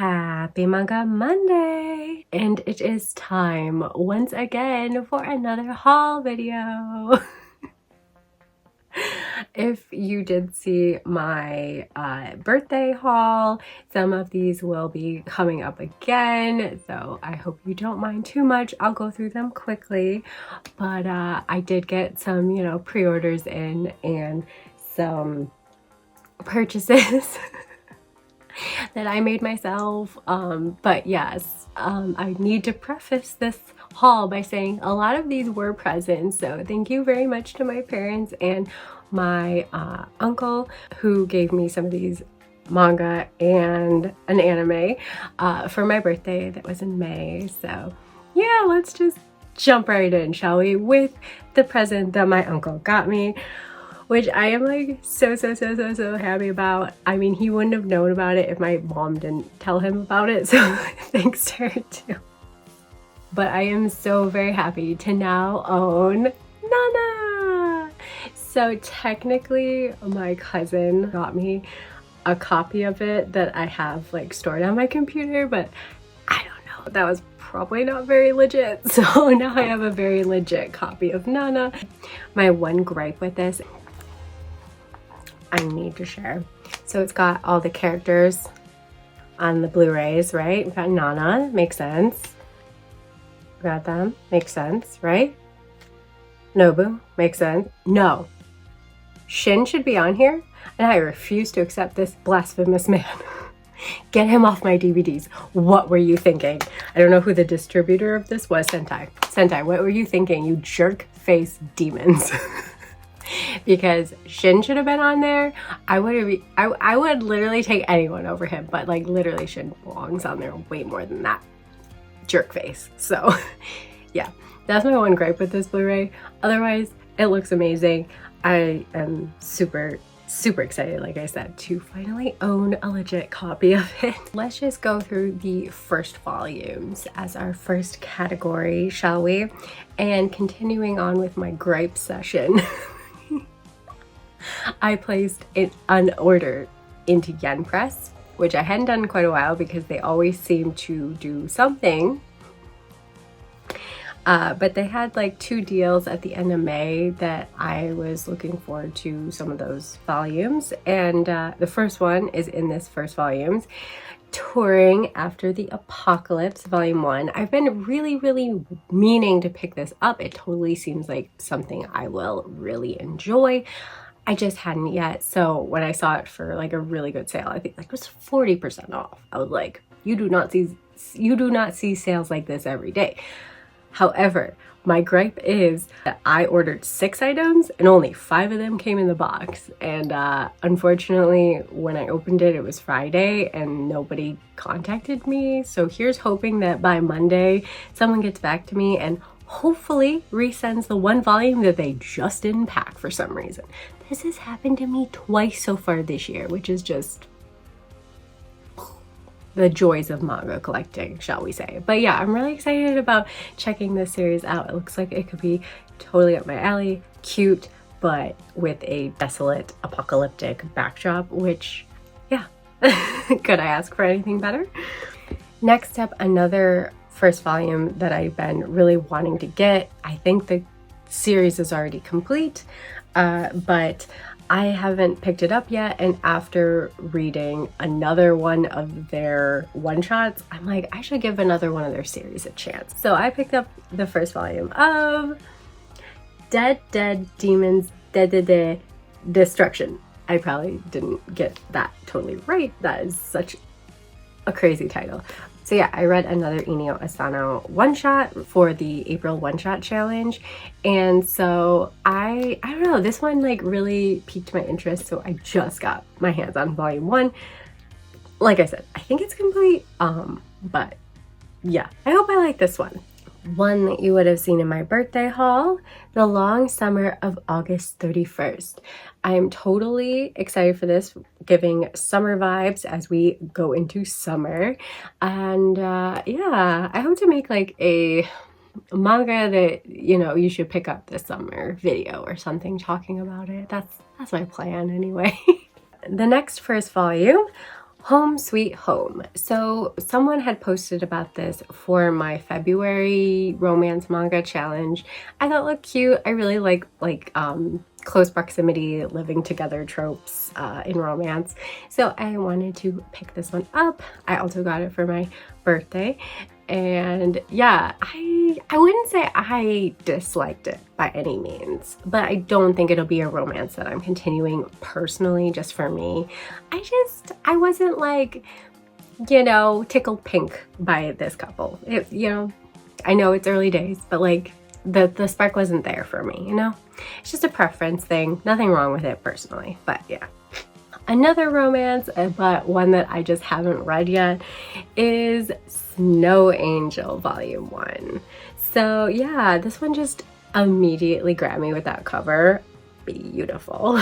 Happy Manga Monday! And it is time once again for another haul video. If you did see my birthday haul, some of these will be coming up again, so I hope you don't mind too much. I'll go through them quickly, but I did get some, pre-orders in and some purchases that I made myself. But yes, I need to preface this haul by saying a lot of these were presents, so thank you very much to my parents and my uncle who gave me some of these manga and an anime for my birthday that was in May. So yeah, let's just jump right in, shall we, with the present that my uncle got me, which I am like so happy about. I mean, he wouldn't have known about it if my mom didn't tell him about it, so thanks to her too. But I am so very happy to now own Nana! So technically, my cousin got me a copy of it that I have like stored on my computer, but I don't know, that was probably not very legit. So now I have a very legit copy of Nana. My one gripe with this, I need to share. So it's got all the characters on the Blu-rays, right? We've got Nana, makes sense. We got them, makes sense, right? Nobu, makes sense. No. Shin should be on here, and I refuse to accept this blasphemous man. Get him off my DVDs. What were you thinking? I don't know who the distributor of this was. Sentai. Sentai, what were you thinking, you jerk face demons? Because Shin should have been on there. I would literally take anyone over him, but like literally Shin belongs on there way more than that jerk face. So yeah, that's my one gripe with this Blu-ray. Otherwise, it looks amazing. I am super excited, like I said, to finally own a legit copy of it. Let's just go through the first volumes as our first category, shall we? And continuing on with my gripe session, I placed an order into Yen Press, which I hadn't done in quite a while because they always seem to do something. But they had like 2 deals at the end of May that I was looking forward to some of those volumes. And the first one is in this first volumes, Touring After the Apocalypse, Volume 1. I've been really meaning to pick this up. It totally seems like something I will really enjoy. I just hadn't yet. So when I saw it for like a really good sale, I think like it was 40% off. I was like, you do not see sales like this every day. However, my gripe is that I ordered 6 items and only 5 of them came in the box. And unfortunately, when I opened it, it was Friday and nobody contacted me. So here's hoping that by Monday, someone gets back to me and hopefully resends the 1 volume that they just didn't pack for some reason. This has happened to me twice so far this year, which is just the joys of manga collecting, shall we say. But yeah, I'm really excited about checking this series out. It looks like it could be totally up my alley, cute, but with a desolate apocalyptic backdrop, which, yeah, could I ask for anything better? Next up, another first volume that I've been really wanting to get. I think the series is already complete, but I haven't picked it up yet, and after reading another one of their one-shots, I'm like, I should give another one of their series a chance. So I picked up the first volume of Dead Demons Dead Destruction. I probably didn't get that totally right. That is such a crazy title. So yeah, I read another Inio Asano one-shot for the April one-shot challenge, and so I don't know, this one like really piqued my interest, so I just got my hands on volume 1. Like I said, I think it's complete, but yeah, I hope I like this one. One that you would have seen in my birthday haul, The Long Summer of August 31st. I am totally excited for this, giving summer vibes as we go into summer. And yeah, I hope to make like a manga that, you should pick up this summer video or something talking about it. That's my plan anyway. The next first volume Home Sweet Home. So someone had posted about this for my February romance manga challenge. I thought it looked cute. I really like close proximity living together tropes in romance. So I wanted to pick this one up. I also got it for my birthday. And yeah, I wouldn't say I disliked it by any means, but I don't think it'll be a romance that I'm continuing personally just for me. I wasn't like, you know, tickled pink by this couple. You know, I know it's early days, but like the spark wasn't there for me, you know? It's just a preference thing. Nothing wrong with it personally, but yeah. Another romance, but one that I just haven't read yet, is Snow Angel Volume 1. So yeah, this one just immediately grabbed me with that cover. Beautiful.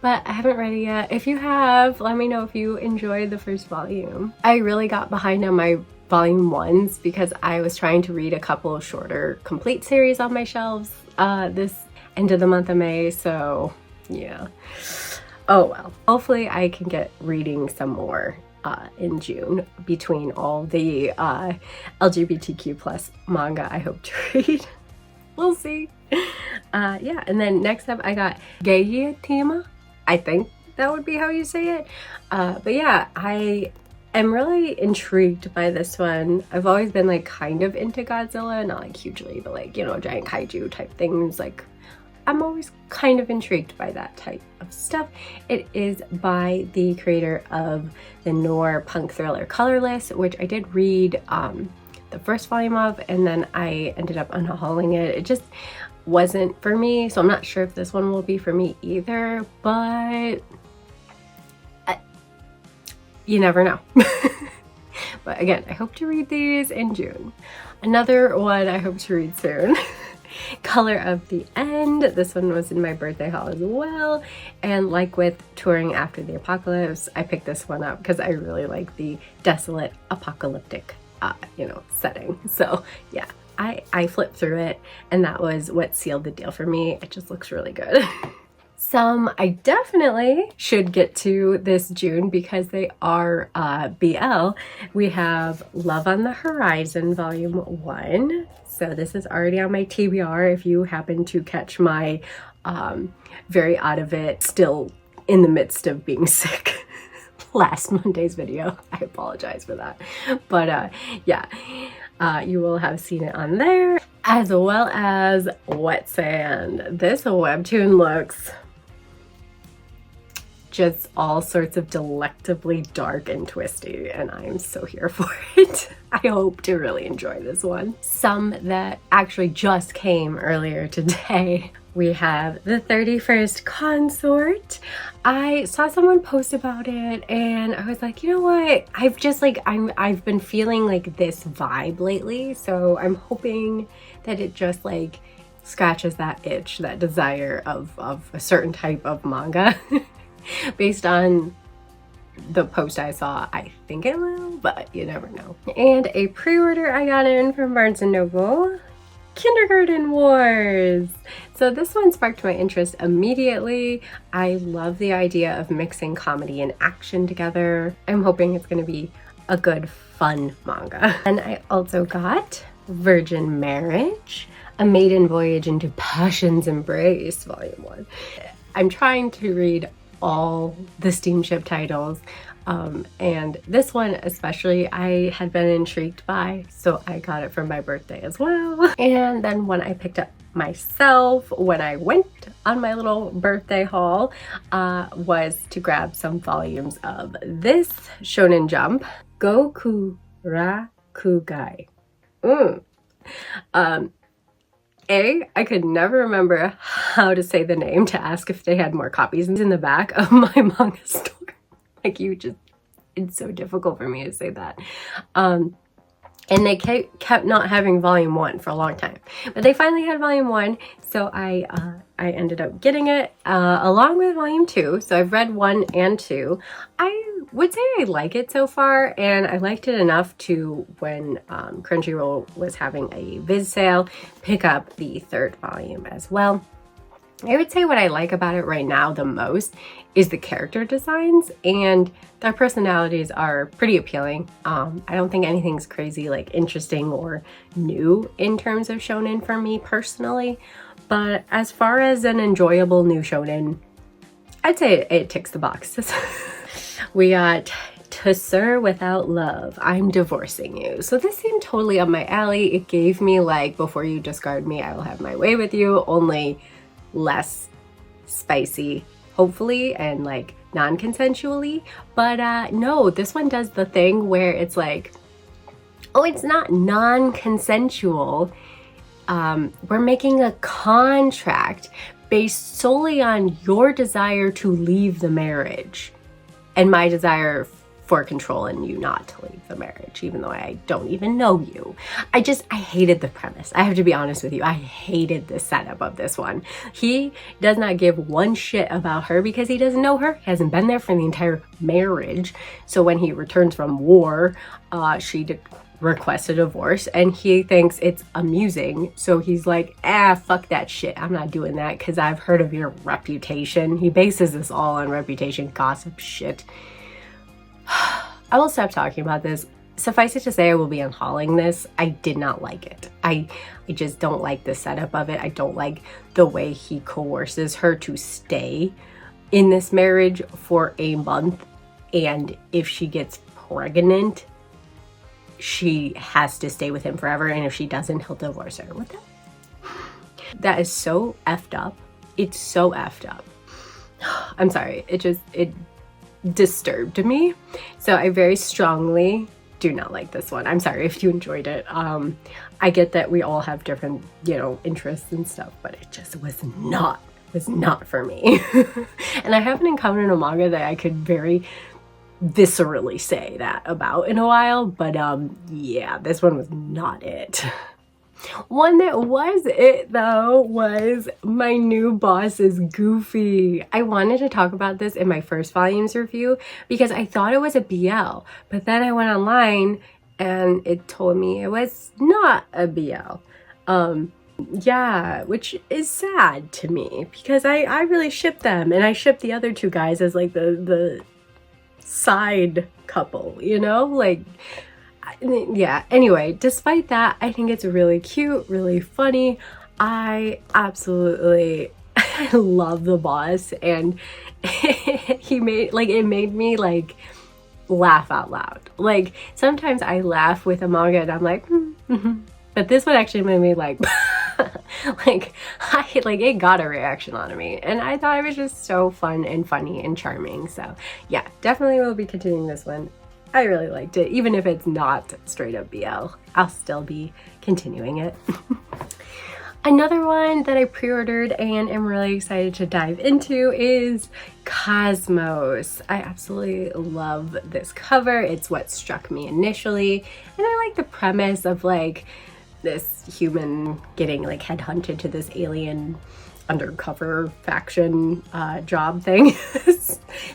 But I haven't read it yet. If you have, let me know if you enjoyed the first volume. I really got behind on my volume 1s because I was trying to read a couple of shorter complete series on my shelves this end of the month of May, so yeah. Oh well, hopefully I can get reading some more in June between all the LGBTQ plus manga I hope to read. We'll see. Yeah, and then next up I got Geiyatima. I think that would be how you say it. But yeah, I am really intrigued by this one. I've always been like kind of into Godzilla, not like hugely, but like, you know, giant kaiju type things. Like, I'm always kind of intrigued by that type of stuff. It is by the creator of the noir punk thriller Colorless, which I did read the first volume of, and then I ended up unhauling it. It just wasn't for me, so I'm not sure if this one will be for me either, but you never know. But again, I hope to read these in June. Another one I hope to read soon. Color of the End. This one was in my birthday haul as well, and like with Touring After the Apocalypse, I picked this one up because I really like the desolate apocalyptic you know, setting. So yeah, I flipped through it and that was what sealed the deal for me. It just looks really good. Some I definitely should get to this June because they are BL. We have Love on the Horizon Volume 1. So this is already on my TBR if you happen to catch my very out of it, still in the midst of being sick last Monday's video. I apologize for that. But yeah, you will have seen it on there, as well as Wet Sand. This webtoon looks just all sorts of delectably dark and twisty, and I'm so here for it. I hope to really enjoy this one. Some that actually just came earlier today. We have The 31st Consort. I saw someone post about it and I was like, you know what? I've been feeling like this vibe lately, so I'm hoping that it just like scratches that itch, that desire of a certain type of manga. Based on the post I saw, I think it will, but you never know. And a pre-order I got in from Barnes & Noble, Kindergarten Wars. So this one sparked my interest immediately. I love the idea of mixing comedy and action together. I'm hoping it's going to be a good, fun manga. And I also got Virgin Marriage, A Maiden Voyage into Passion's Embrace, Volume 1. I'm trying to read all the steamship titles, and this one especially I had been intrigued by, so I got it for my birthday as well. And then one I picked up myself when I went on my little birthday haul was to grab some volumes of this Shonen Jump, Goku Rakugai. I could never remember how to say the name to ask if they had more copies in the back of my manga store. Like, it's so difficult for me to say that. And they kept not having volume 1 for a long time, but they finally had volume 1, so I ended up getting it along with volume 2. So I've read 1 and 2. I would say I like it so far, and I liked it enough to, when Crunchyroll was having a Viz sale, pick up the 3rd volume as well. I would say what I like about it right now the most is the character designs, and their personalities are pretty appealing. I don't think anything's crazy like interesting or new in terms of shonen for me personally, but as far as an enjoyable new shonen, I'd say it ticks the boxes. We got To Sir Without Love, I'm Divorcing You. So this seemed totally up my alley. It gave me like, before you discard me, I will have my way with you, only less spicy, hopefully, and like non-consensually. But no, this one does the thing where it's like, oh, it's not non-consensual. We're making a contract based solely on your desire to leave the marriage and my desire for control and you not to leave the marriage, even though I don't even know you. I hated the premise. I have to be honest with you. I hated the setup of this one. He does not give one shit about her because he doesn't know her. He hasn't been there for the entire marriage. So when he returns from war, she request a divorce and he thinks it's amusing, so he's like, fuck that shit, I'm not doing that because I've heard of your reputation. He bases this all on reputation gossip shit. I will stop talking about this. Suffice it to say, I will be unhauling this. I did not like it. I just don't like the setup of it. I don't like the way he coerces her to stay in this marriage for a month, and if she gets pregnant, she has to stay with him forever, and if she doesn't, he'll divorce her. What the? That is so effed up. It's so effed up. I'm sorry. It disturbed me. So I very strongly do not like this one. I'm sorry if you enjoyed it. I get that we all have different, interests and stuff, but it just was not for me. And I haven't encountered a manga that I could very viscerally say that about in a while, but yeah, this one was not it. One that was it though was My New Boss is Goofy. I wanted to talk about this in my first volumes review because I thought it was a BL, but then I went online and it told me it was not a BL. Yeah, which is sad to me because I really ship them, and I ship the other two guys as like the side couple, like, yeah. Anyway, despite that, I think it's really cute, really funny. I absolutely love the boss, and it made me like laugh out loud. Like sometimes I laugh with a manga and I'm like, but this one actually made me like it got a reaction out of me, and I thought it was just so fun and funny and charming. So yeah, definitely will be continuing this one. I really liked it. Even if it's not straight up BL, I'll still be continuing it. Another one that I pre-ordered and am really excited to dive into is Cosmos. I absolutely love this cover. It's what struck me initially, and I like the premise of like this human getting like headhunted to this alien undercover faction job thing.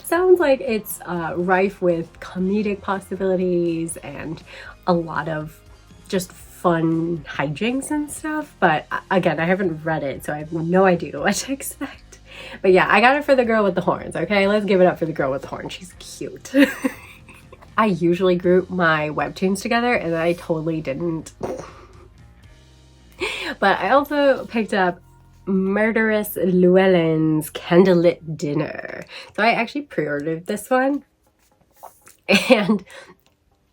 Sounds like it's rife with comedic possibilities and a lot of just fun hijinks and stuff, but again, I haven't read it, so I have no idea what to expect. But yeah, I got it for the girl with the horns. Okay, let's give it up for the girl with the horns. She's cute. I usually group my webtoons together, and I totally didn't. But I also picked up Murderous Llewellyn's Candlelit Dinner. So I actually pre-ordered this one, and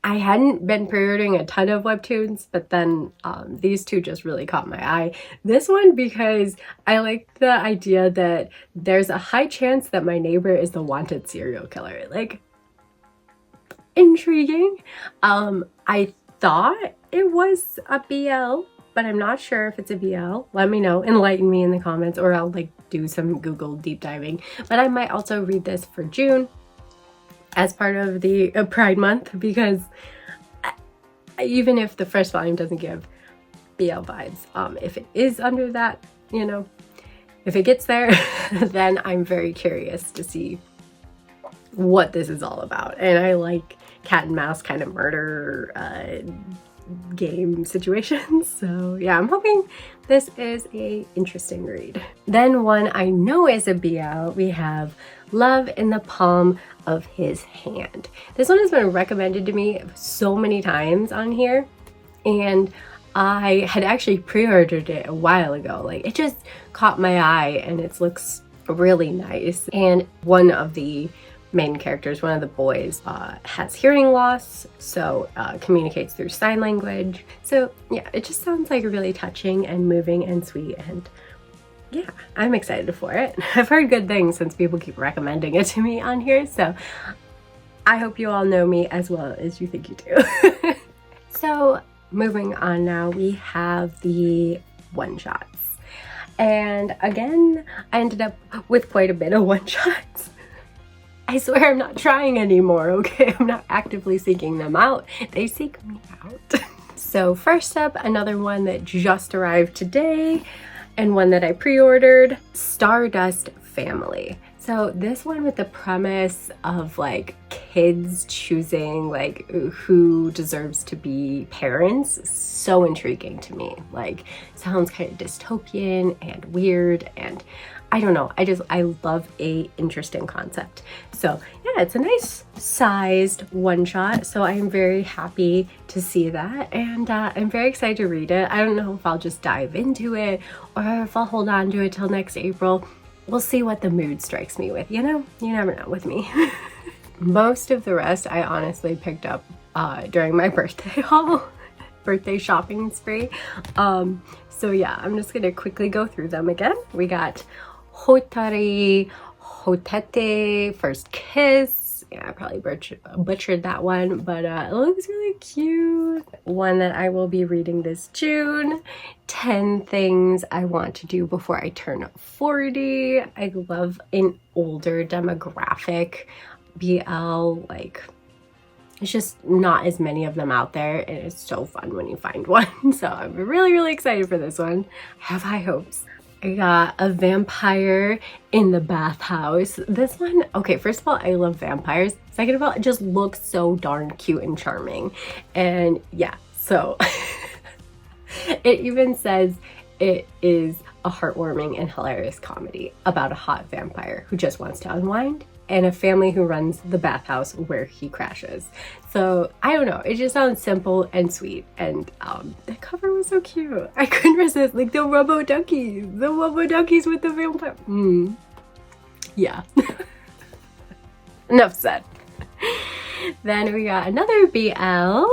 I hadn't been pre-ordering a ton of webtoons, but then these two just really caught my eye. This one because I like the idea that there's a high chance that my neighbor is the wanted serial killer. Like, intriguing. I thought it was a BL, but I'm not sure if it's a BL. Let me know, enlighten me in the comments, or I'll like do some Google deep diving. But I might also read this for June as part of the Pride Month, because even if the first volume doesn't give BL vibes, if it is under that, if it gets there, then I'm very curious to see what this is all about. And I like cat and mouse kind of murder game situations. So yeah, I'm hoping this is a interesting read. Then one I know is a BL, we have Love in the Palm of His Hand. This one has been recommended to me so many times on here, and I had actually pre-ordered it a while ago. Like, it just caught my eye and it looks really nice. And one of the main characters, one of the boys, has hearing loss, so communicates through sign language. So yeah, it just sounds like really touching and moving and sweet, and yeah, I'm excited for it. I've heard good things since people keep recommending it to me on here, so I hope you all know me as well as you think you do. So moving on now, we have the one-shots. And again, I ended up with quite a bit of one-shots. I swear I'm not trying anymore, okay? I'm not actively seeking them out. They seek me out. So first up, another one that just arrived today and one that I pre-ordered, Stardust Family. So this one with the premise of like kids choosing like who deserves to be parents, so intriguing to me. Like, sounds kind of dystopian and weird, and I don't know, I love a interesting concept. So yeah, it's a nice sized one shot, so I'm very happy to see that, and I'm very excited to read it. I don't know if I'll just dive into it or if I'll hold on to it till next April. We'll see what the mood strikes me with, you know? You never know with me. Most of the rest I honestly picked up during my birthday haul, birthday shopping spree. So yeah, I'm just gonna quickly go through them again. We got Hotari Hotete, First Kiss. Yeah, I probably butchered that one, but it looks really cute. One that I will be reading this June, 10 Things I Want to Do Before I Turn 40. I love an older demographic BL, like, it's just not as many of them out there, and it's so fun when you find one. So I'm really excited for this one. I have high hopes. I got A Vampire in the Bathhouse. This one, okay, first of all, I love vampires. Second of all, it just looks so darn cute and charming. And yeah, so it even says it is a heartwarming and hilarious comedy about a hot vampire who just wants to unwind and a family who runs the bathhouse where he crashes. So I don't know, it just sounds simple and sweet, and the cover was so cute. I couldn't resist, like the rubber duckies with the vampire. Yeah. Enough said. Then we got another BL,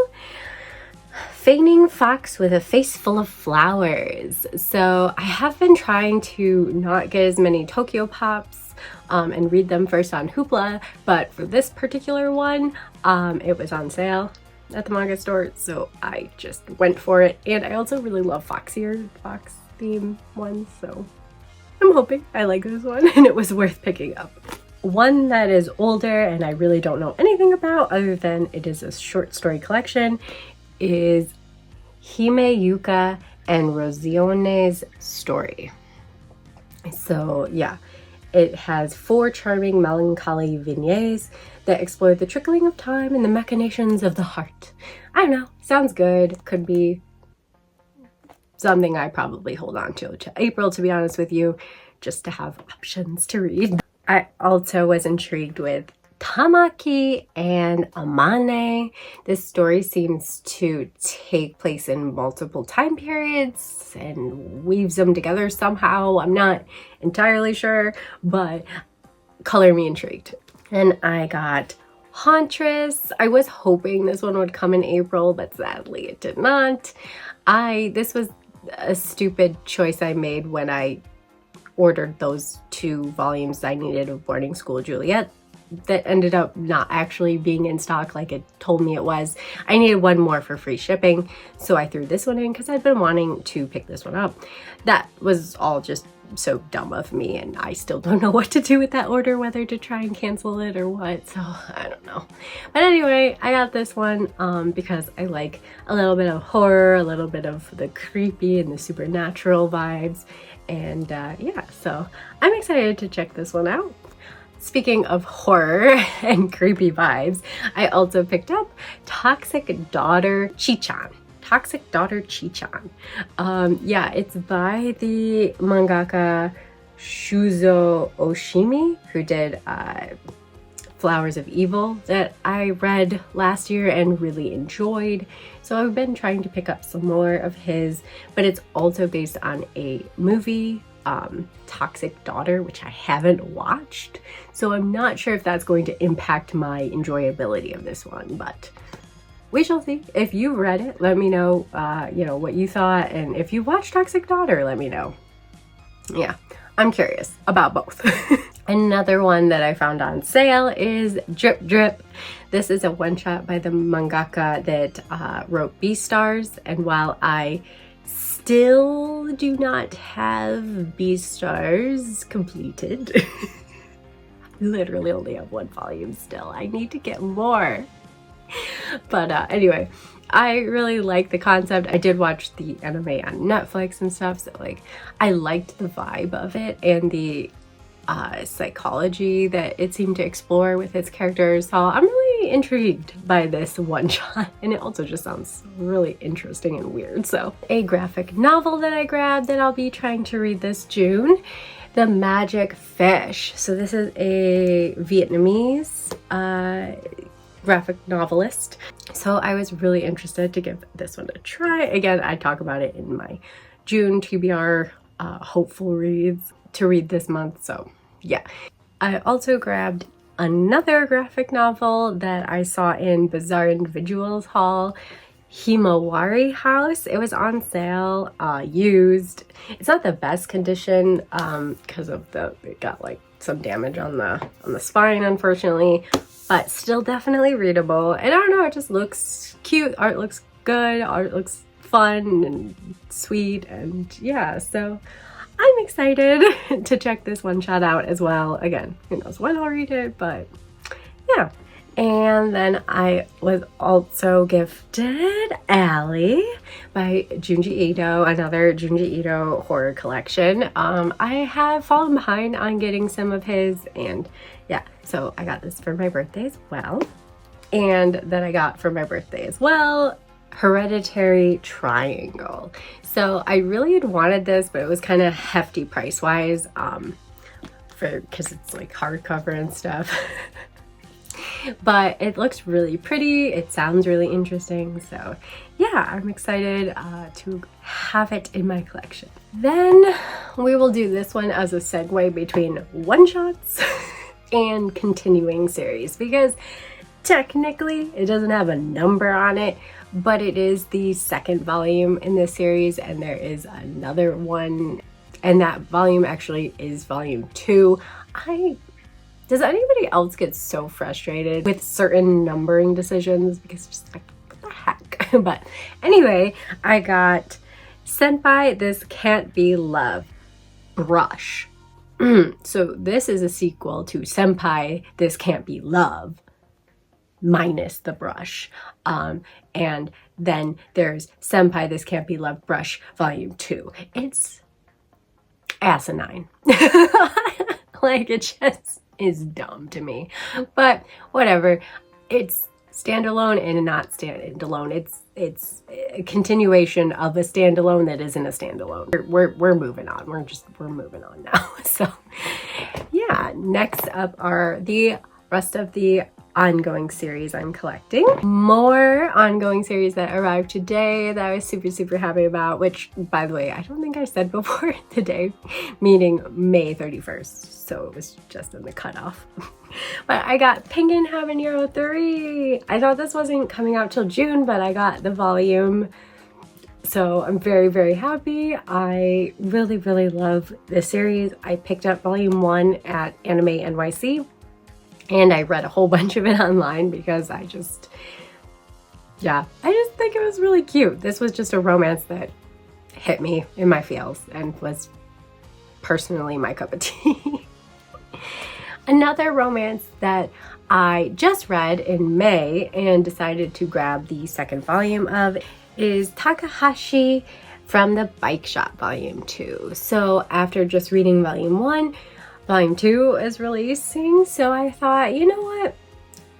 Feigning Fox with a Face Full of Flowers. So I have been trying to not get as many Tokyo Pops and read them first on Hoopla, but for this particular one, it was on sale at the manga store, so I just went for it. And I also really love fox theme ones, so I'm hoping I like this one and it was worth picking up. One that is older and I really don't know anything about other than it is a short story collection is Hime Yuka and Rosione's Story. So yeah, it has 4 charming melancholy vignettes that explore the trickling of time and the machinations of the heart. I don't know, sounds good. Could be something I probably hold on to April, to be honest with you, just to have options to read. I also was intrigued with Tamaki and Amane. This story seems to take place in multiple time periods and weaves them together somehow. I'm not entirely sure, but color me intrigued. And I got Hauntress. I was hoping this one would come in April, but sadly it did not. This was a stupid choice I made when I ordered those 2 volumes I needed of Boarding School Juliet that ended up not actually being in stock like it told me it was. I needed one more for free shipping, so I threw this one in because I'd been wanting to pick this one up. That was all just so dumb of me, and I still don't know what to do with that order, whether to try and cancel it or what, so I don't know. But anyway, I got this one because I like a little bit of horror, a little bit of the creepy and the supernatural vibes, and yeah, so I'm excited to check this one out. Speaking of horror and creepy vibes, I also picked up Toxic Daughter Chichan. Toxic Daughter Chichan. Yeah, it's by the mangaka Shuzo Oshimi, who did Flowers of Evil, that I read last year and really enjoyed. So I've been trying to pick up some more of his, but it's also based on a movie, Toxic Daughter, which I haven't watched. So I'm not sure if that's going to impact my enjoyability of this one, but we shall see. If you read it, let me know, you know, what you thought. And if you watched Toxic Daughter, let me know. Yeah, I'm curious about both. Another one that I found on sale is Drip Drip. This is a one-shot by the mangaka that wrote Beastars, and while I still do not have Beastars completed, I literally only have one volume still. I need to get more. But anyway, I really like the concept. I did watch the anime on Netflix and stuff, so like I liked the vibe of it and the psychology that it seemed to explore with its characters. So I'm really intrigued by this one shot, and it also just sounds really interesting and weird. So a graphic novel that I grabbed that I'll be trying to read this June, The Magic Fish. So this is a Vietnamese graphic novelist. So I was really interested to give this one a try. Again, I talk about it in my June TBR hopeful reads to read this month. So yeah, I also grabbed another graphic novel that I saw in Bizarre Individuals haul, Himawari House. It was on sale, used. It's not the best condition because of it got like some damage on the spine, unfortunately, but still definitely readable. And I don't know, it just looks cute. Art looks good. Art looks fun and sweet, and yeah, so I'm excited to check this one shot out as well. Again, who knows when I'll read it, but yeah. And then I was also gifted Ally by Junji Ito, another Junji Ito horror collection. I have fallen behind on getting some of his, and yeah, so I got this for my birthday as well. And then I got for my birthday as well, Hereditary Triangle. So I really had wanted this, but it was kind of hefty price-wise, because it's like hardcover and stuff. But it looks really pretty. It sounds really interesting. So yeah, I'm excited to have it in my collection. Then we will do this one as a segue between one-shots and continuing series, because technically it doesn't have a number on it, but it is the second volume in this series, and there is another one, and that volume actually is volume 2. Does anybody else get so frustrated with certain numbering decisions? Because it's just like, what the heck? But anyway, I got Senpai, This Can't Be Love, Brush. So this is a sequel to Senpai, This Can't Be Love, minus the brush. And then there's Senpai, This Can't Be Love, Brush, Volume 2. It's asinine. Like, it just is dumb to me. But whatever. It's standalone and not standalone. It's a continuation of a standalone that isn't a standalone. We're moving on. We're moving on now. So yeah, next up are the rest of the ongoing series I'm collecting. More ongoing series that arrived today that I was super happy about, which, by the way, I don't think I said before today, meaning May 31st, so it was just in the cutoff. But I got Penguin Habanero 3. I thought this wasn't coming out till June, but I got the volume, so I'm very happy. I really love this series. I picked up volume 1 at Anime NYC, and I read a whole bunch of it online because I just think it was really cute. This was just a romance that hit me in my feels and was personally my cup of tea. Another romance that I just read in May and decided to grab the second volume of is Takahashi from the Bike Shop Volume 2. So after just reading Volume 1, Volume 2 is releasing, so I thought, you know what?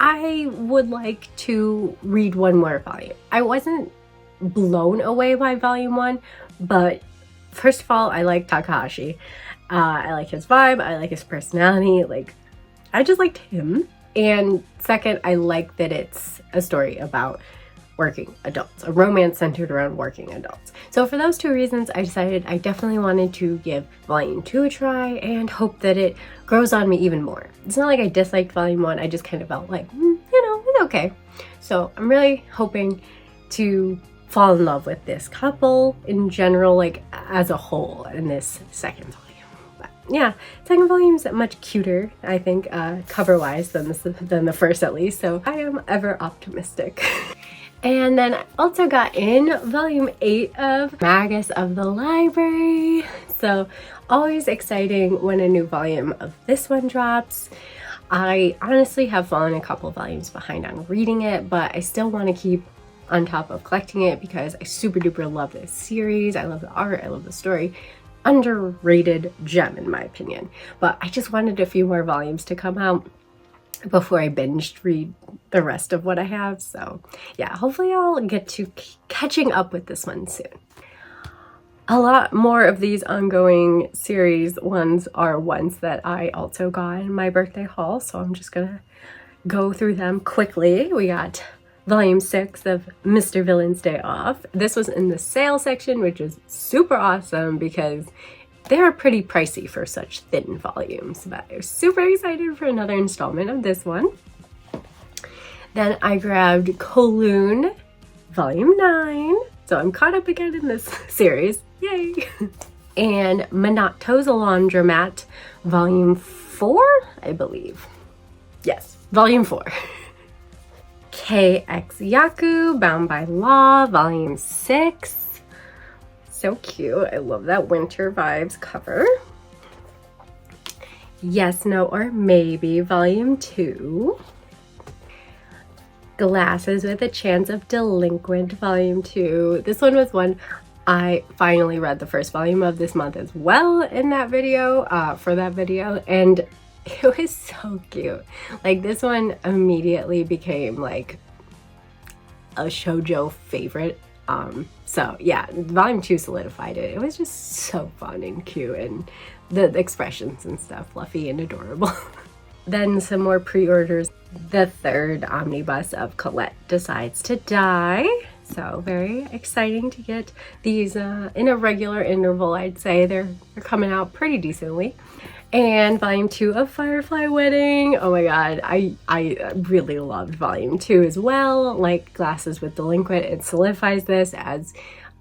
I would like to read one more volume. I wasn't blown away by volume 1, but first of all, I like Takahashi. I like his vibe, I like his personality, like, I just liked him. And second, I like that it's a story about working adults, a romance centered around working adults. So for those two reasons, I decided I definitely wanted to give volume 2 a try and hope that it grows on me even more. It's not like I disliked volume 1, I just kind of felt like, you know, it's okay. So I'm really hoping to fall in love with this couple in general, like as a whole, in this second volume. But yeah, second volume is much cuter, I think, cover-wise than the first at least, so I am ever optimistic. And then I also got in volume 8 of Magus of the Library. So always exciting when a new volume of this one drops. I honestly have fallen a couple volumes behind on reading it, but I still want to keep on top of collecting it because I super duper love this series. I love the art, I love the story. Underrated gem in my opinion. But I just wanted a few more volumes to come out before I binged read the rest of what I have. So yeah, hopefully I'll get to catching up with this one soon. A lot more of these ongoing series ones are ones that I also got in my birthday haul, so I'm just gonna go through them quickly. We got volume 6 of Mr. Villain's Day Off. This was in the sale section, which is super awesome because they're pretty pricey for such thin volumes, but I was super excited for another installment of this one. Then I grabbed Kowloon volume 9, so I'm caught up again in this series, yay! And Monato's Laundromat volume 4, I believe. Yes, volume 4. KX Yaku Bound by Law volume 6. So cute. I love that winter vibes cover. Yes, No, or Maybe volume 2. Glasses with a Chance of Delinquent volume 2. This one was one I finally read the first volume of this month as well in that video, for that video, and it was so cute. Like, this one immediately became like a shoujo favorite. So yeah, volume 2 solidified it. It was just so fun and cute, and the expressions and stuff fluffy and adorable. Then some more pre-orders. The third omnibus of Colette Decides to Die. So very exciting to get these in a regular interval. I'd say they're coming out pretty decently. And volume 2 of Firefly Wedding. Oh my god, I really loved volume 2 as well. Like Glasses with Delinquent, it solidifies this as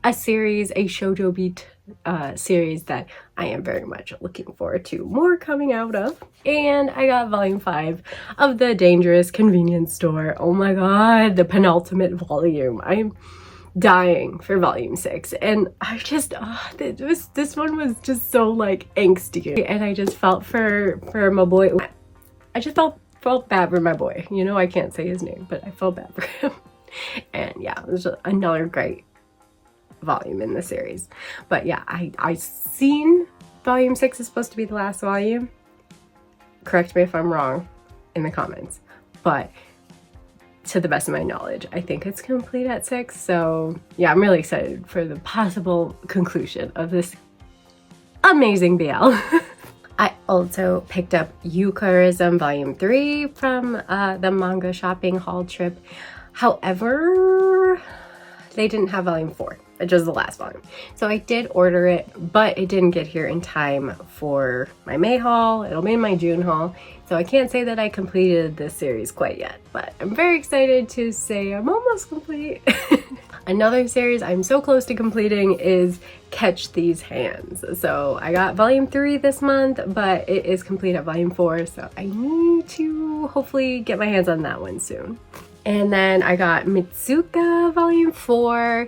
a series, a shoujo beat series that I am very much looking forward to more coming out of. And I got volume 5 of The Dangerous Convenience Store. Oh my god, the penultimate volume. I'm dying for volume 6, and I just this one was just so like angsty, and I just felt for my boy. I just felt bad for my boy, you know. I can't say his name, but I felt bad for him. And yeah, it was another great volume in the series. But yeah, I seen volume 6 is supposed to be the last volume. Correct me if I'm wrong in the comments, but to the best of my knowledge, I think it's complete at 6. So yeah, I'm really excited for the possible conclusion of this amazing BL. I also picked up Eucharism volume 3 from the manga shopping haul trip. However, they didn't have volume 4, which was the last volume. So I did order it, but it didn't get here in time for my May haul. It'll be in my June haul. So I can't say that I completed this series quite yet, but I'm very excited to say I'm almost complete. Another series I'm so close to completing is Catch These Hands. So I got volume 3 this month, but it is complete at volume 4, so I need to hopefully get my hands on that one soon. And then I got Mitsuka volume 4.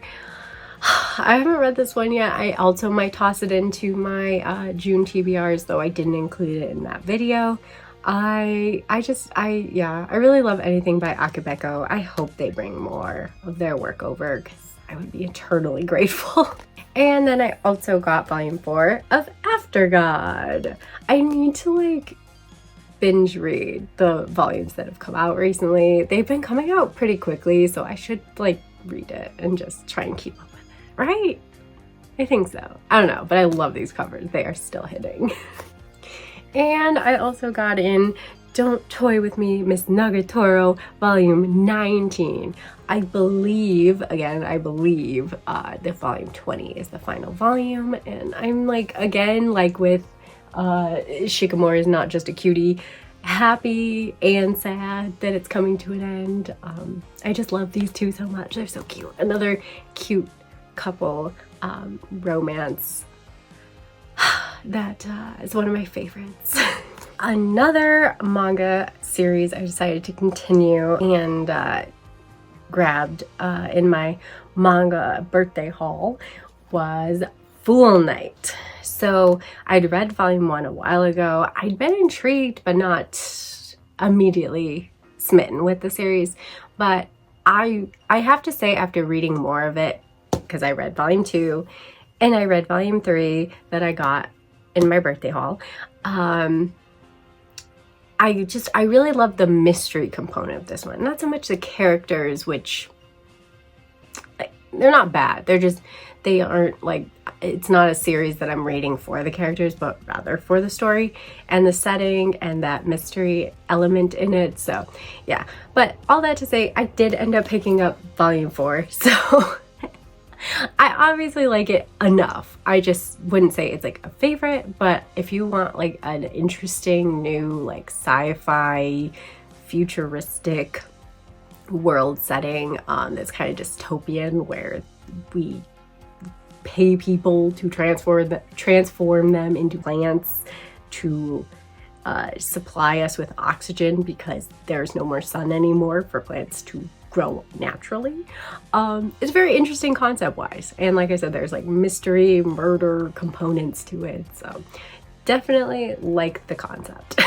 I haven't read this one yet. I also might toss it into my June TBRs, though I didn't include it in that video. I really love anything by Akabeko. I hope they bring more of their work over because I would be eternally grateful. And then I also got volume 4 of After God. I need to like binge read the volumes that have come out recently. They've been coming out pretty quickly, so I should like read it and just try and keep up with it, right? I think so. I don't know, but I love these covers. They are still hitting. And I also got in Don't Toy With Me, Miss Nagatoro, volume 19. I believe that volume 20 is the final volume, and I'm like, again, like with Shikimori is not just a cutie, happy and sad that it's coming to an end. I just love these two so much. They're so cute. Another cute couple romance that is one of my favorites. Another manga series I decided to continue and grabbed in my manga birthday haul was Fool Night. So I'd read volume 1 a while ago. I'd been intrigued but not immediately smitten with the series, but I have to say, after reading more of it, because I read volume 2 and I read volume 3 that I got in my birthday haul, I really love the mystery component of this one. Not so much the characters, which they're not bad. They aren't like, it's not a series that I'm reading for the characters, but rather for the story and the setting and that mystery element in it. So yeah, but all that to say, I did end up picking up volume 4. So I obviously like it enough. I just wouldn't say it's like a favorite, but if you want like an interesting new like sci-fi futuristic world setting that's kind of dystopian, where we pay people to transform them into plants to supply us with oxygen because there's no more sun anymore for plants to grow naturally. It's very interesting concept wise, and like I said, there's like mystery murder components to it, so definitely like the concept.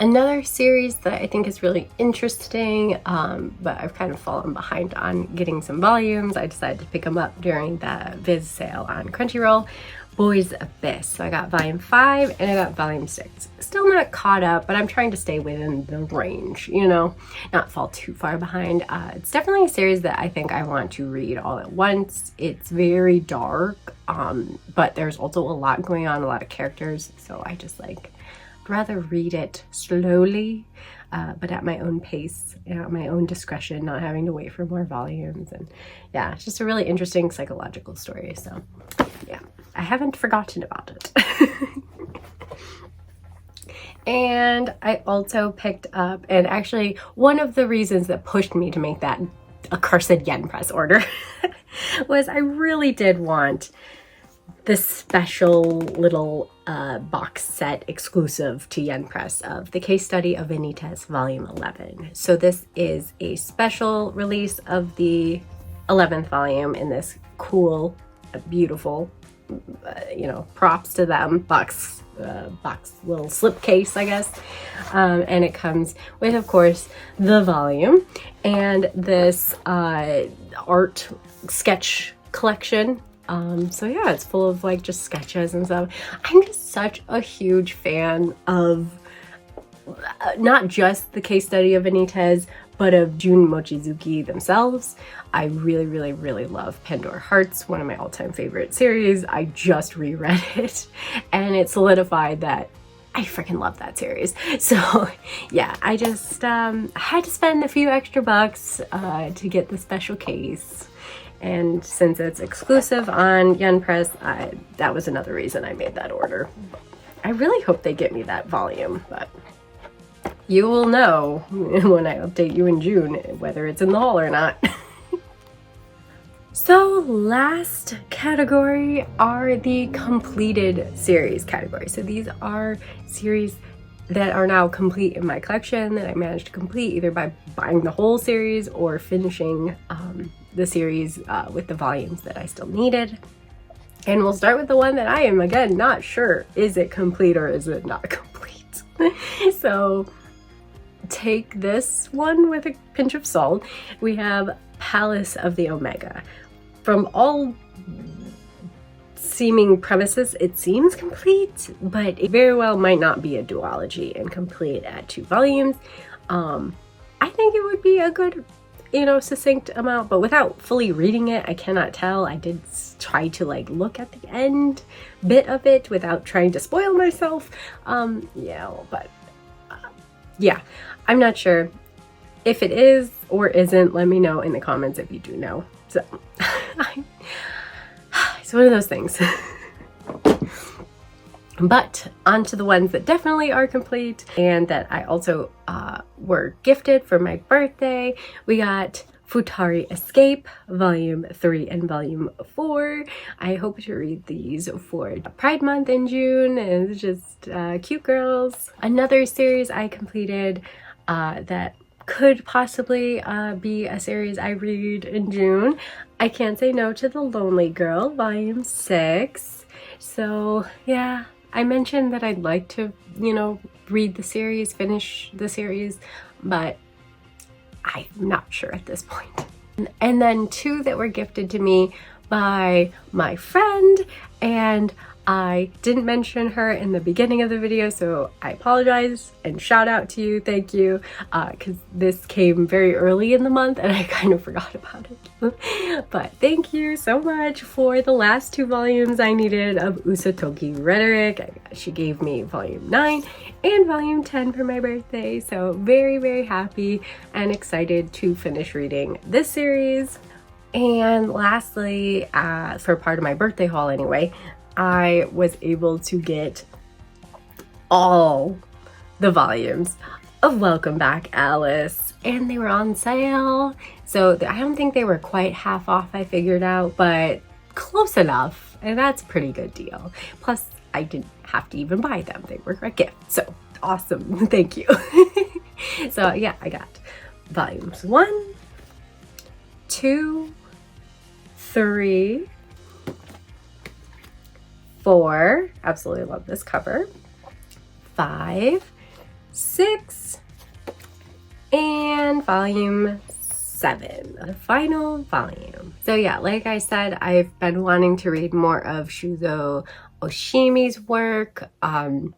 Another series that I think is really interesting, but I've kind of fallen behind on getting some volumes. I decided to pick them up during the Viz sale on Crunchyroll. Boys Abyss. So I got volume 5 and I got volume 6. Still not caught up, but I'm trying to stay within the range, you know, not fall too far behind. It's definitely a series that I think I want to read all at once. It's very dark, but there's also a lot going on, a lot of characters, so I just like rather read it slowly, but at my own pace, at my own discretion, not having to wait for more volumes. And yeah, it's just a really interesting psychological story. So yeah, I haven't forgotten about it. And I also picked up, and actually one of the reasons that pushed me to make that accursed Yen Press order was I really did want this special little box set exclusive to Yen Press of the case study of Benitez volume 11. So this is a special release of the 11th volume in this cool, beautiful, you know, props to them, box little slip case, I guess. And it comes with, of course, the volume and this art sketch collection. So yeah, it's full of like just sketches and stuff. I'm just such a huge fan of not just the case study of Benitez, but of Jun Mochizuki themselves. I really, really, really love Pandora Hearts, one of my all-time favorite series. I just reread it and it solidified that I freaking love that series. So yeah, I just had to spend a few extra bucks to get the special case. And since it's exclusive on Yen Press, that was another reason I made that order. I really hope they get me that volume, but you will know when I update you in June whether it's in the haul or not. So last category are the completed series category. So these are series that are now complete in my collection that I managed to complete either by buying the whole series or finishing the series with the volumes that I still needed. And we'll start with the one that I am, again, not sure. Is it complete or is it not complete? So take this one with a pinch of salt. We have Palace of the Omega. From all seeming premises, it seems complete, but it very well might not be a duology and complete at 2 volumes. I think it would be a good you know, succinct amount, but without fully reading it, I cannot tell. I did try to like look at the end bit of it without trying to spoil myself. But yeah, I'm not sure. If it is or isn't, let me know in the comments if you do know. So it's one of those things. But on to the ones that definitely are complete and that I also were gifted for my birthday. We got Futari Escape, Volume 3 and Volume 4. I hope to read these for Pride Month in June. And it's just cute girls. Another series I completed that could possibly be a series I read in June. I Can't Say No to the Lonely Girl, Volume 6. So yeah, I mentioned that I'd like to, you know, read the series, finish the series, but I'm not sure at this point. And then two that were gifted to me by my friend, and I didn't mention her in the beginning of the video, so I apologize and shout out to you, thank you, because this came very early in the month and I kind of forgot about it. But thank you so much for the last 2 volumes I needed of Usotogi Rhetoric. She gave me Volume 9 and Volume 10 for my birthday, so very, very happy and excited to finish reading this series. And lastly, for part of my birthday haul anyway, I was able to get all the volumes of Welcome Back, Alice, and they were on sale. So I don't think they were quite half off, I figured out, but close enough, and that's a pretty good deal. Plus, I didn't have to even buy them. They were a gift, so awesome. Thank you. So yeah, I got volumes 1, 2, 3, 4, absolutely love this cover, 5, 6, and volume 7, the final volume. So yeah, like I said, I've been wanting to read more of Shuzo Oshimi's work, and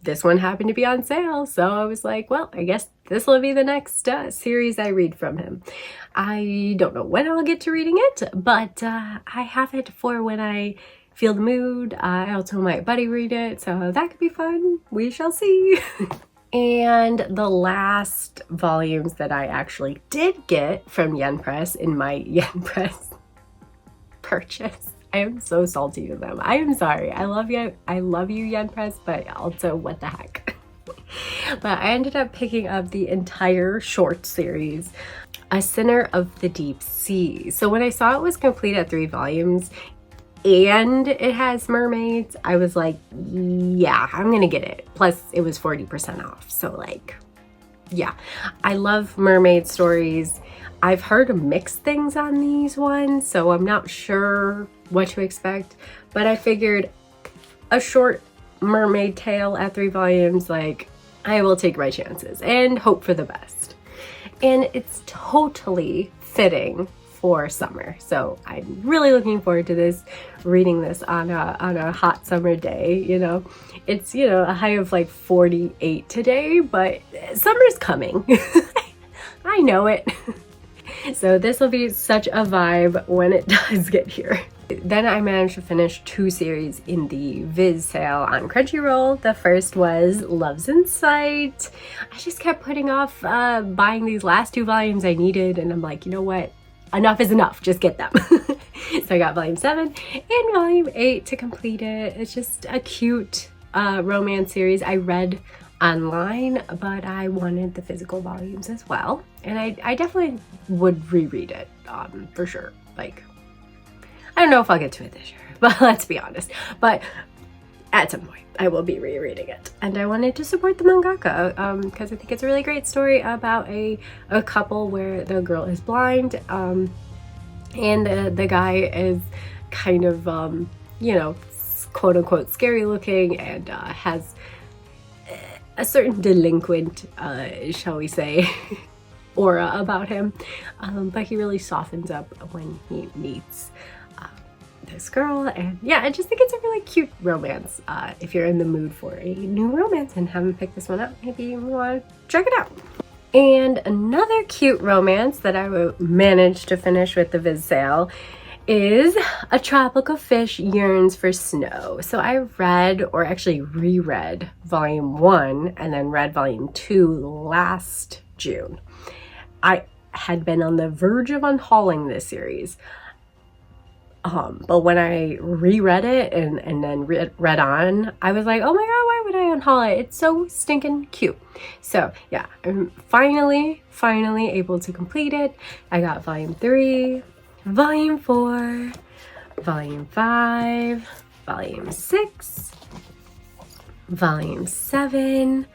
this one happened to be on sale, so I was like, well, I guess this will be the next series I read from him. I don't know when I'll get to reading it, but I have it for when I feel the mood. I also might buddy read it, so that could be fun. We shall see. And the last volumes that I actually did get from Yen Press in my Yen Press purchase. I am so salty to them. I am sorry. I love you, Yen Press, but also what the heck. But I ended up picking up the entire short series, A Sinner of the Deep Sea. So when I saw it was complete at 3 volumes and it has mermaids, I was like, yeah, I'm gonna get it. Plus it was 40% off. So like, yeah, I love mermaid stories. I've heard mixed things on these ones, so I'm not sure what to expect, but I figured a short mermaid tale at 3 volumes, like, I will take my chances and hope for the best. And it's totally fitting for summer, so I'm really looking forward to this, reading this on a hot summer day. You know, it's, you know, a high of like 48 today, but summer's coming. I know it. So this will be such a vibe when it does get here. Then I managed to finish 2 series in the Viz sale on Crunchyroll. The first was Love's in Sight. I just kept putting off buying these last 2 volumes I needed, and I'm like, you know what? Enough is enough, just get them. So I got volume 7 and volume 8 to complete it. It's just a cute romance series I read online, but I wanted the physical volumes as well. And I definitely would reread it, for sure. Like, I don't know if I'll get to it this year, but let's be honest. But at some point, I will be rereading it. And I wanted to support the mangaka because I think it's a really great story about a couple where the girl is blind and the guy is kind of, you know, quote unquote scary looking and has a certain delinquent, shall we say, aura about him. But he really softens up when he meets this girl, and yeah, I just think it's a really cute romance. If you're in the mood for a new romance and haven't picked this one up, maybe you want to check it out. And another cute romance that I managed to finish with the Viz sale is A Tropical Fish Yearns for Snow. So I read, or actually reread, volume 1 and then read volume 2 last June. I had been on the verge of unhauling this series. But when I reread it and then read on, I was like, oh my god, why would I unhaul it? It's so stinking cute. So yeah, I'm finally able to complete it. I got volume 3, volume 4, volume 5, volume 6, volume 7,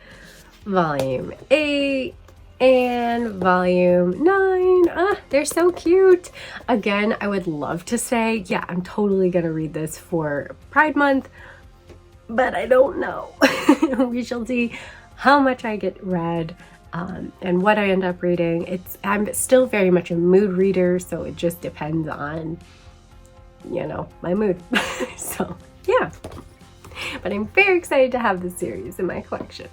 volume 8, and volume 9. They're so cute. Again, I would love to say, yeah, I'm totally gonna read this for Pride Month, but I don't know. We shall see how much I get read and what I end up reading. I'm still very much a mood reader, so it just depends on, you know, my mood. So yeah, but I'm very excited to have this series in my collection.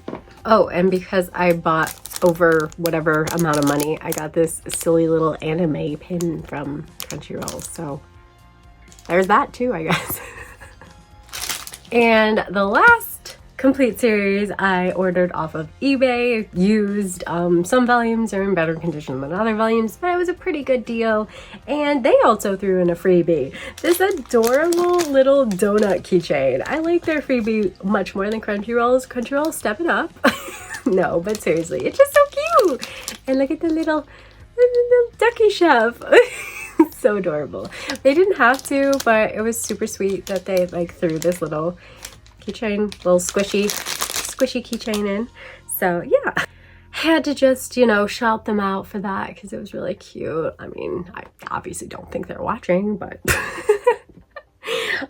Oh, and because I bought over whatever amount of money, I got this silly little anime pin from Crunchyroll, so there's that too, I guess. And the last complete series I ordered off of eBay, used. Some volumes are in better condition than other volumes, but it was a pretty good deal, and they also threw in a freebie. This adorable little donut keychain. I like their freebie much more than Crunchyroll's. Crunchyroll, step it up. No, but seriously, it's just so cute. And look at the little ducky chef. So adorable. They didn't have to, but it was super sweet that they like threw this little keychain, little squishy keychain in. So yeah, had to just, you know, shout them out for that because it was really cute. I mean, I obviously don't think they're watching, but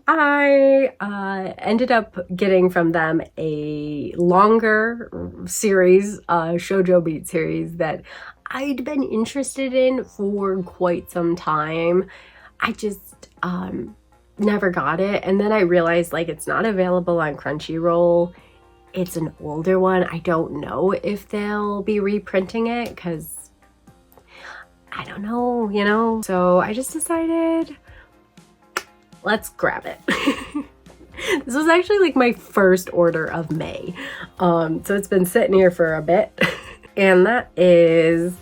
I ended up getting from them a longer series, shoujo beat series that I'd been interested in for quite some time. I just never got it, and then I realized like it's not available on Crunchyroll. It's an older one. I don't know if they'll be reprinting it because I don't know, you know. So I just decided, let's grab it. This was actually like my first order of May. So it's been sitting here for a bit. And that is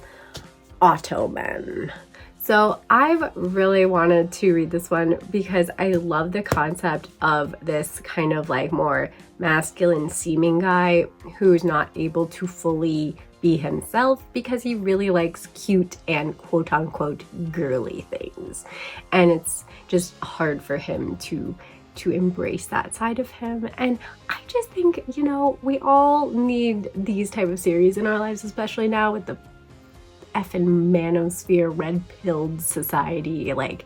Ottoman. So I've really wanted to read this one because I love the concept of this kind of like more masculine seeming guy who's not able to fully be himself because he really likes cute and quote unquote girly things. And it's just hard for him to embrace that side of him. And I just think, you know, we all need these type of series in our lives, especially now with the effing manosphere red-pilled society. Like,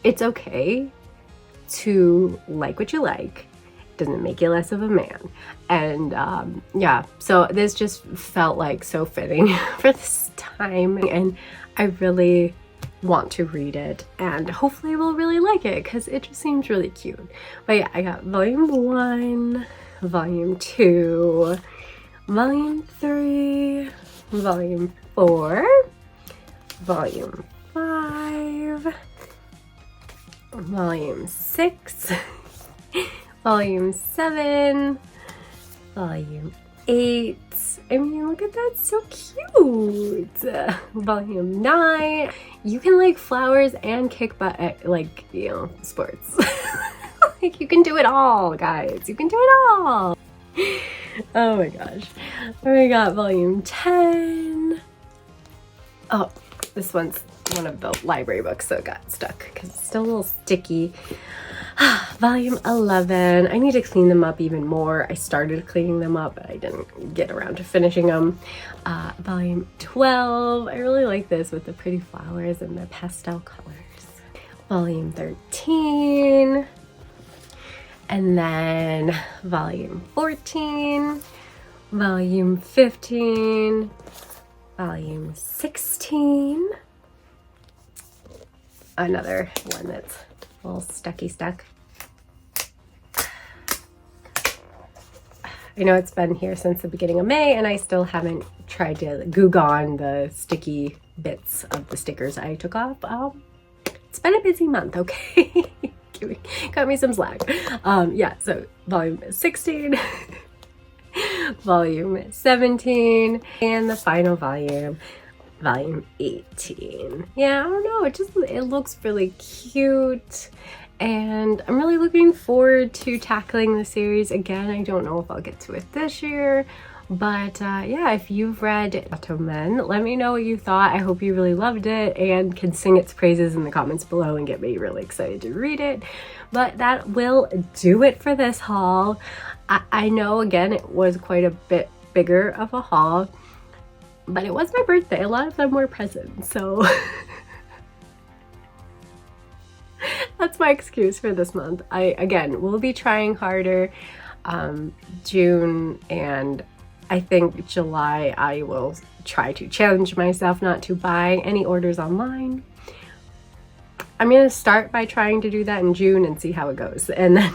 it's okay to like what you like. It doesn't make you less of a man. And yeah, so this just felt like so fitting for this time, and I really want to read it, and hopefully we'll really like it because it just seems really cute. But yeah, I got volume 1, volume 2, volume 3, volume 4, volume 5, volume 6, volume 7, volume 8. I mean, look at that, so cute. Volume 9. You can like flowers and kick butt at, like, you know, sports. Like, you can do it all, guys. You can do it all. Oh my gosh. We got volume 10. Oh, this one's one of the library books, so it got stuck because it's still a little sticky. Volume 11. I need to clean them up even more. I started cleaning them up, but I didn't get around to finishing them. Volume 12. I really like this with the pretty flowers and the pastel colors. Volume 13. And then volume 14. Volume 15. Volume 16. Another one that's a little stuck. I know it's been here since the beginning of May and I still haven't tried to glue on the sticky bits of the stickers I took off. It's been a busy month, okay? Cut me some slack. Yeah, so volume 16, volume 17, and the final volume, volume 18. Yeah, I don't know, it looks really cute, and I'm really looking forward to tackling the series again. I don't know if I'll get to it this year, but yeah, if you've read Ottoman, let me know what you thought. I hope you really loved it and can sing its praises in the comments below and get me really excited to read it. But that will do it for this haul. I know, again, it was quite a bit bigger of a haul, but it was my birthday. A lot of them were presents, so that's my excuse for this month. Again, will be trying harder. June and I think July, I will try to challenge myself not to buy any orders online. I'm gonna start by trying to do that in June and see how it goes, and then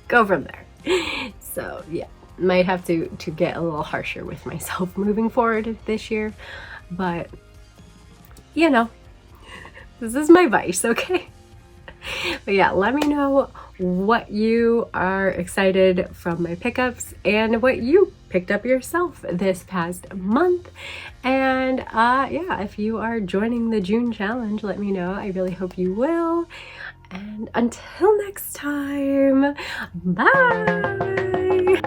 go from there. So yeah, might have to get a little harsher with myself moving forward this year, but you know, this is my vice, okay? But yeah, let me know what you are excited from my pickups and what you picked up yourself this past month. And yeah, if you are joining the June challenge, let me know. I really hope you will. And until next time, bye!